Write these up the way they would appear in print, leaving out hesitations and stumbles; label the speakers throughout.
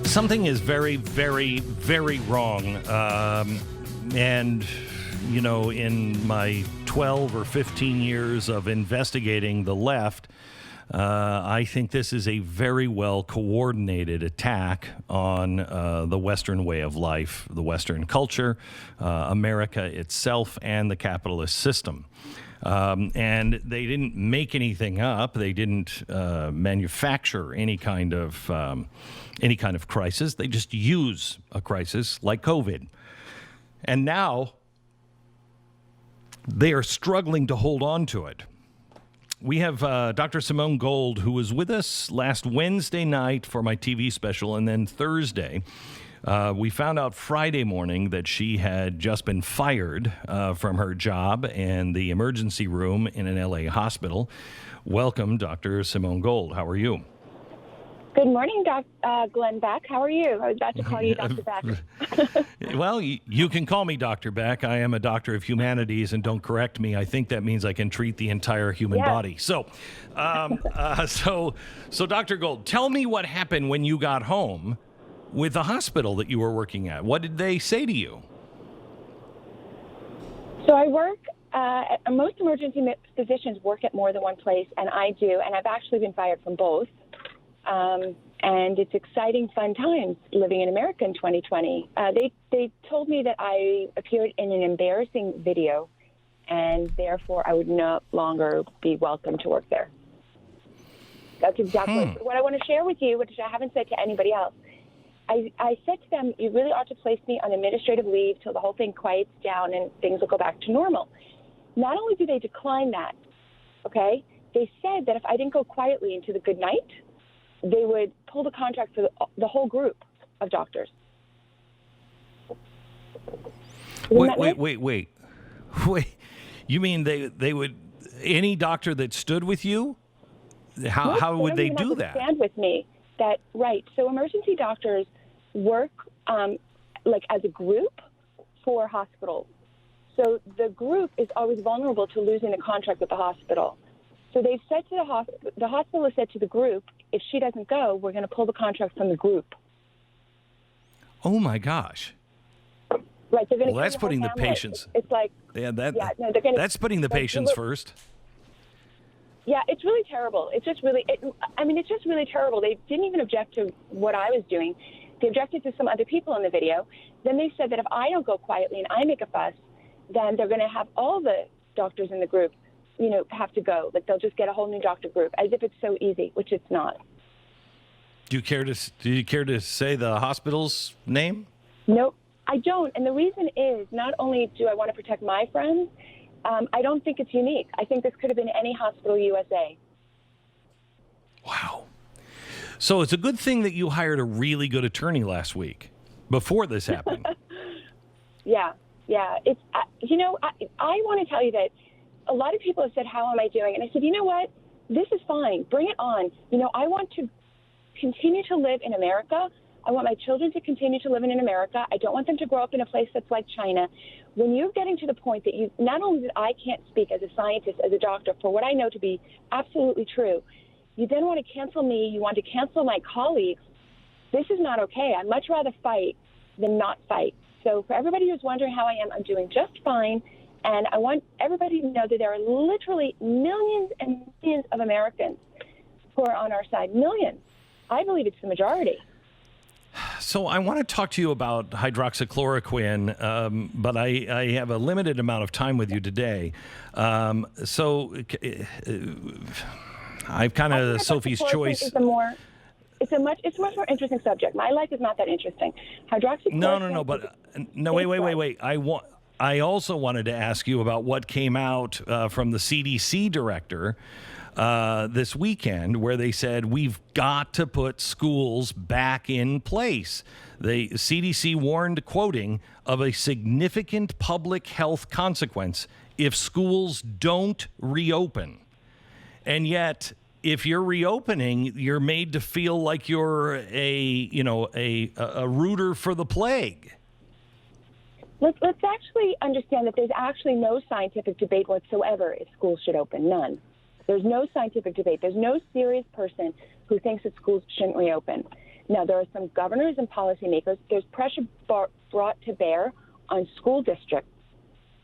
Speaker 1: Something is very, very, very wrong. And, you know, in my 12 or 15 years of investigating the left, I think this is a very well coordinated attack on the Western way of life, the Western culture, America itself, and the capitalist system. And they didn't make anything up. They didn't manufacture any kind of crisis. They just use a crisis like COVID. And now they are struggling to hold on to it. We have Dr. Simone Gold, who was with us last Wednesday night for my TV special, and then Thursday. We found out Friday morning that she had just been fired from her job in the emergency room in an LA hospital. Welcome, Dr. Simone Gold. How are you?
Speaker 2: Good morning, Glenn Beck. How are you? I was about to call you Dr. Beck.
Speaker 1: Well, you can call me Dr. Beck. I am a doctor of humanities, and don't correct me. I think that means I can treat the entire human body. So, so Dr. Gold, tell me what happened when you got home with the hospital that you were working at. What did they say to you?
Speaker 2: So I work, most emergency physicians work at more than one place, and I do, and I've actually been fired from both. And it's exciting, fun times living in America in 2020. They told me that I appeared in an embarrassing video, and therefore I would no longer be welcome to work there. That's exactly what I want to share with you, which I haven't said to anybody else. I said to them, you really ought to place me on administrative leave till the whole thing quiets down and things will go back to normal. Not only do they decline that, okay, they said that if I didn't go quietly into the good night, they would pull the contract for the whole group of doctors.
Speaker 1: Wait. You mean they would, any doctor that stood with you? How would they do that?
Speaker 2: Stand with me. That right. So emergency doctors work like as a group for hospitals. So the group is always vulnerable to losing the contract with the hospital. So they've said to the hospital has said to the group, if she doesn't go, we're going to pull the contract from the group.
Speaker 1: Oh my gosh!
Speaker 2: Right, they're going to.
Speaker 1: Well, that's putting the patients.
Speaker 2: It's like
Speaker 1: that's putting the patients first.
Speaker 2: Yeah, it's really terrible. It's just really, it's just really terrible. They didn't even object to what I was doing. They objected to some other people in the video. Then they said that if I don't go quietly and I make a fuss, then they're going to have all the doctors in the group, have to go. Like they'll just get a whole new doctor group, as if it's so easy, which it's not.
Speaker 1: Do you care to say the hospital's name?
Speaker 2: Nope, I don't. And the reason is not only do I want to protect my friends, I don't think it's unique. I think this could have been any hospital USA.
Speaker 1: Wow. So it's a good thing that you hired a really good attorney last week before this happened.
Speaker 2: Yeah. It's I want to tell you that a lot of people have said, how am I doing? And I said, you know what? This is fine. Bring it on. I want to continue to live in America. I want my children to continue to live in America. I don't want them to grow up in a place that's like China. When you're getting to the point that you, not only that I can't speak as a scientist, as a doctor, for what I know to be absolutely true, you then want to cancel me, you want to cancel my colleagues. This is not okay. I'd much rather fight than not fight. So for everybody who's wondering how I am, I'm doing just fine. And I want everybody to know that there are literally millions and millions of Americans who are on our side. Millions. I believe it's the majority.
Speaker 1: So I want to talk to you about hydroxychloroquine, but I have a limited amount of time with you today. So I've kind of Sophie's choice.
Speaker 2: It's a much more interesting subject. My life is not that interesting. Hydroxychloroquine.
Speaker 1: No, wait. I also wanted to ask you about what came out from the CDC director this weekend, where they said we've got to put schools back in place. The CDC warned, quoting, of a significant public health consequence if schools don't reopen. And yet, if you're reopening, you're made to feel like you're a rooter for the plague.
Speaker 2: Let's actually understand that there's actually no scientific debate whatsoever if schools should open. None. There's no scientific debate. There's no serious person who thinks that schools shouldn't reopen. Now, there are some governors and policymakers. There's pressure brought to bear on school districts,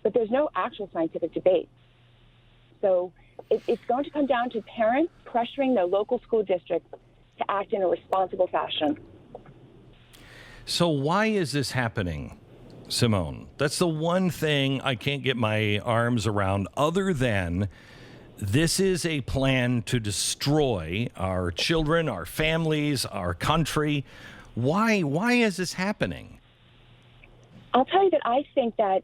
Speaker 2: but there's no actual scientific debate. So it's going to come down to parents pressuring their local school districts to act in a responsible fashion.
Speaker 1: So why is this happening, Simone? That's the one thing I can't get my arms around, other than this is a plan to destroy our children, our families, our country. Why is this happening?
Speaker 2: I'll tell you that I think that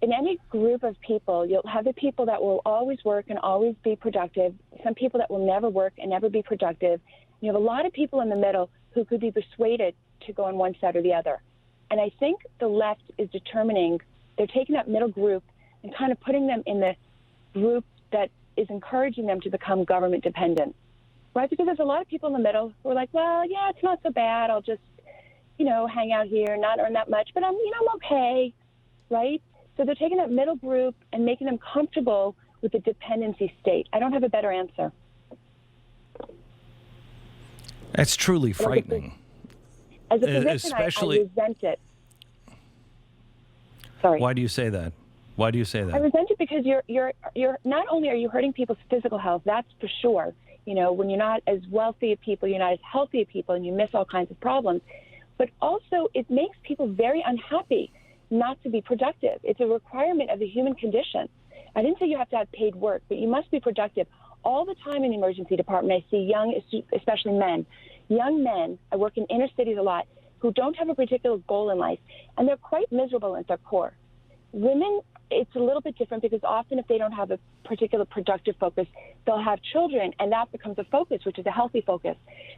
Speaker 2: in any group of people, you'll have the people that will always work and always be productive, some people that will never work and never be productive. You have a lot of people in the middle who could be persuaded to go on one side or the other. And I think the left is determining, they're taking that middle group and kind of putting them in the group that is encouraging them to become government dependent, right? Because there's a lot of people in the middle who are like, well, yeah, it's not so bad. I'll just, hang out here, not earn that much, but I'm okay, right? So they're taking that middle group and making them comfortable with the dependency state. I don't have a better answer.
Speaker 1: That's truly frightening.
Speaker 2: As a physician, I resent it. Sorry.
Speaker 1: Why do you say that? I
Speaker 2: resent it because you're not only are you hurting people's physical health, that's for sure. When you're not as wealthy of people, you're not as healthy of people, and you miss all kinds of problems. But also, it makes people very unhappy not to be productive. It's a requirement of the human condition. I didn't say you have to have paid work, but you must be productive. All the time in the emergency department, I see young, especially young men, I work in inner cities a lot, who don't have a particular goal in life, and they're quite miserable at their core. Women, it's a little bit different because often if they don't have a particular productive focus, they'll have children, and that becomes a focus, which is a healthy focus.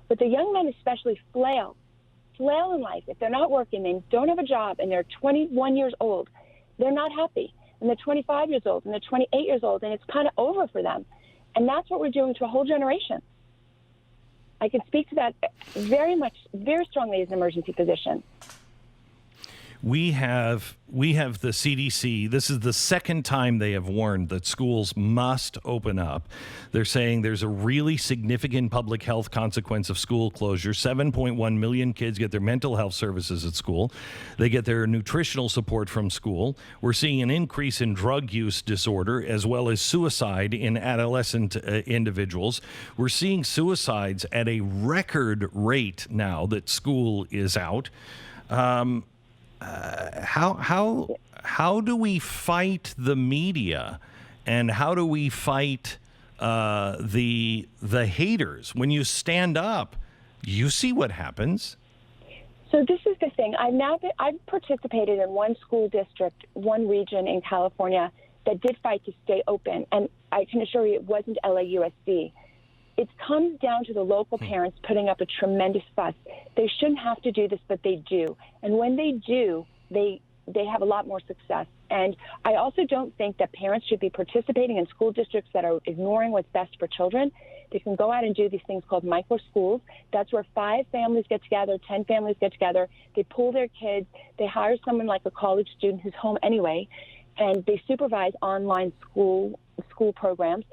Speaker 2: But the young men especially flail in life. If they're not working, they don't have a job, and they're 21 years old, they're not happy. And they're 25 years old, and they're 28 years old, and it's kind of over for them. And that's what we're doing to a whole generation. I can speak to that very strongly as an emergency physician.
Speaker 1: We have the CDC. This is the second time they have warned that schools must open up. They're saying there's a really significant public health consequence of school closure. 7.1 million kids get their mental health services at school. They get their nutritional support from school. We're seeing an increase in drug use disorder as well as suicide in adolescent individuals. We're seeing suicides at a record rate now that school is out. How do we fight the media, and how do we fight the haters? When you stand up, you see what happens.
Speaker 2: So this is the thing. I've participated in one school district, one region in California that did fight to stay open, and I can assure you it wasn't LAUSD. It comes down to the local parents putting up a tremendous fuss. They shouldn't have to do this, but they do. And when they do, they have a lot more success. And I also don't think that parents should be participating in school districts that are ignoring what's best for children. They can go out and do these things called micro schools. That's where 5 families get together, 10 families get together. They pool their kids. They hire someone like a college student who's home anyway, and they supervise online school programs.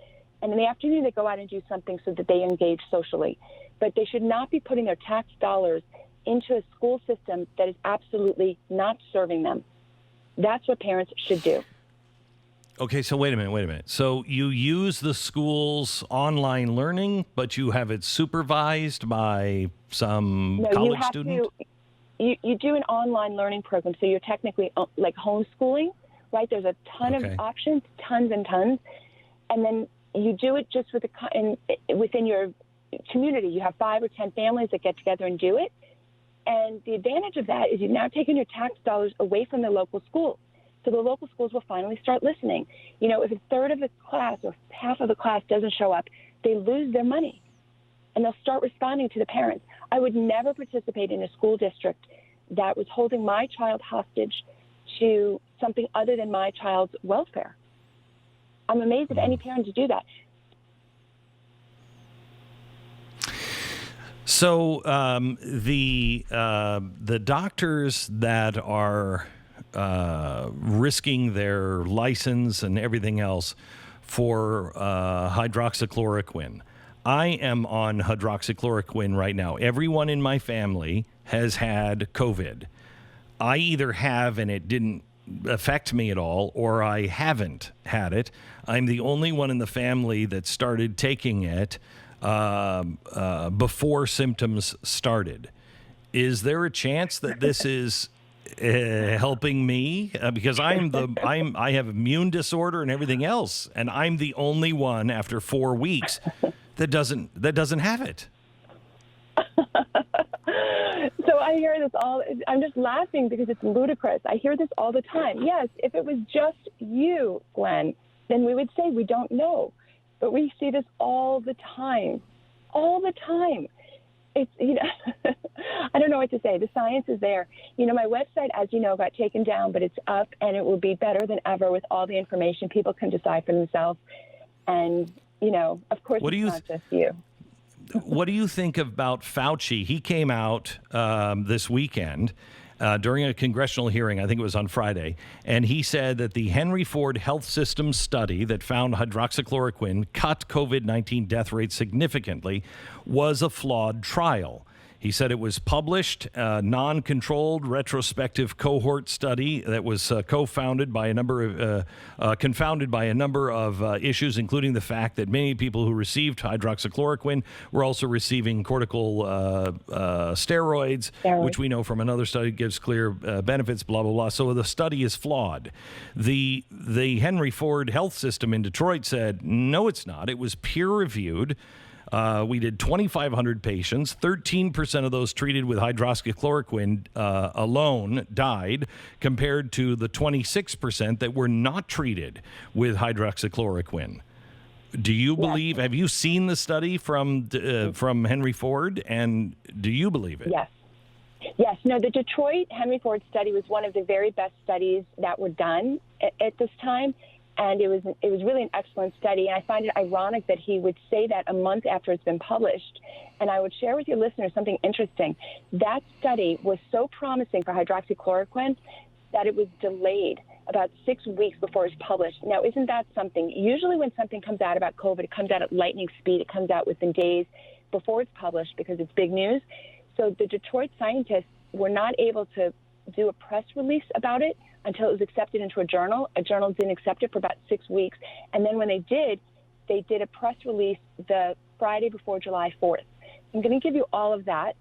Speaker 2: And in the afternoon, they go out and do something so that they engage socially. But they should not be putting their tax dollars into a school system that is absolutely not serving them. That's what parents should do.
Speaker 1: Okay, so wait a minute. So you use the school's online learning, but you have it supervised by some college student?
Speaker 2: You do an online learning program, so you're technically like homeschooling, right? There's a ton of options, tons and tons. And then you do it just within your community. You have 5 or 10 families that get together and do it. And the advantage of that is you've now taken your tax dollars away from the local school. So the local schools will finally start listening. If a third of the class or half of the class doesn't show up, they lose their money. And they'll start responding to the parents. I would never participate in a school district that was holding my child hostage to something other than my child's welfare. I'm amazed at any parent to do that.
Speaker 1: So the doctors that are risking their license and everything else for hydroxychloroquine, I am on hydroxychloroquine right now. Everyone in my family has had COVID. I either have and it didn't affect me at all, or I haven't had it. I'm the only one in the family that started taking it before symptoms started. Is there a chance that this is helping me? Because I have immune disorder and everything else, and I'm the only one after 4 weeks that doesn't have it.
Speaker 2: So I hear this all. I'm just laughing because it's ludicrous. I hear this all the time. Yes, if it was just you, Glenn, then we would say we don't know. But we see this all the time. All the time. It's, I don't know what to say. The science is there. My website, as you know, got taken down, but it's up, and it will be better than ever with all the information. People can decide for themselves. And, of course, it's not just you.
Speaker 1: What do you think about Fauci? He came out this weekend during a congressional hearing, I think it was on Friday, and he said that the Henry Ford Health System study that found hydroxychloroquine cut COVID-19 death rates significantly was a flawed trial. He said it was published, non-controlled retrospective cohort study that was confounded by a number of issues, including the fact that many people who received hydroxychloroquine were also receiving cortical steroids, which we know from another study gives clear benefits, blah, blah, blah. So the study is flawed. The Henry Ford Health System in Detroit said, no, it's not. It was peer-reviewed. We did 2,500 patients. 13% of those treated with hydroxychloroquine alone died, compared to the 26% that were not treated with hydroxychloroquine. Do you believe? Have you seen the study from Henry Ford, and do you believe it?
Speaker 2: Yes. Yes. No, the Detroit Henry Ford study was one of the very best studies that were done at this time. And it was really an excellent study. And I find it ironic that he would say that a month after it's been published. And I would share with your listeners something interesting. That study was so promising for hydroxychloroquine that it was delayed about 6 weeks before it was published. Now, isn't that something? Usually when something comes out about COVID, it comes out at lightning speed. It comes out within days before it's published because it's big news. So the Detroit scientists were not able to do a press release about it until it was accepted into a journal. A journal didn't accept it for about 6 weeks. And then when they did a press release the Friday before July 4th. I'm going to give you all of that.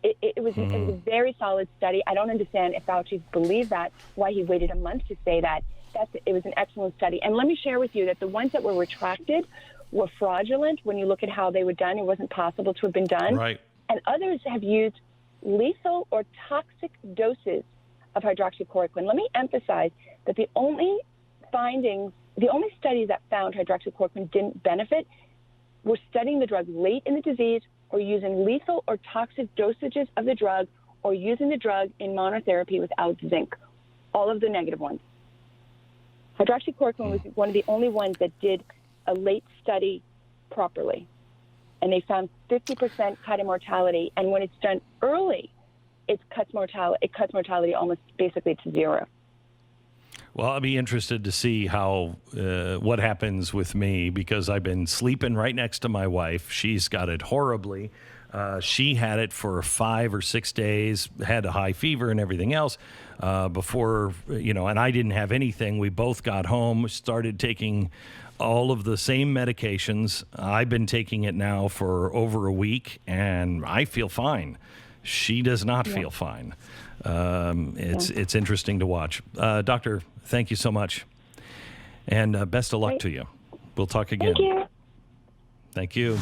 Speaker 2: It was a very solid study. I don't understand if Fauci believed that, why he waited a month to say that. It was an excellent study. And let me share with you that the ones that were retracted were fraudulent. When you look at how they were done, it wasn't possible to have been done.
Speaker 1: Right.
Speaker 2: And others have used lethal or toxic doses of hydroxychloroquine. Let me emphasize that the only studies that found hydroxychloroquine didn't benefit were studying the drug late in the disease, or using lethal or toxic dosages of the drug, or using the drug in monotherapy without zinc. All of the negative ones. Hydroxychloroquine was one of the only ones that did a late study properly. And they found 50% cut in mortality. And when it's done early, it cuts mortality almost basically to zero.
Speaker 1: Well, I'll be interested to see what happens with me, because I've been sleeping right next to my wife. She's got it horribly. She had it for 5 or 6 days, had a high fever and everything else before, and I didn't have anything. We both got home, started taking all of the same medications. I've been taking it now for over a week, and I feel fine. She does not feel fine. It's interesting to watch. Doctor, thank you so much. And best of luck to you. We'll talk again.
Speaker 2: Thank you.
Speaker 1: Thank you.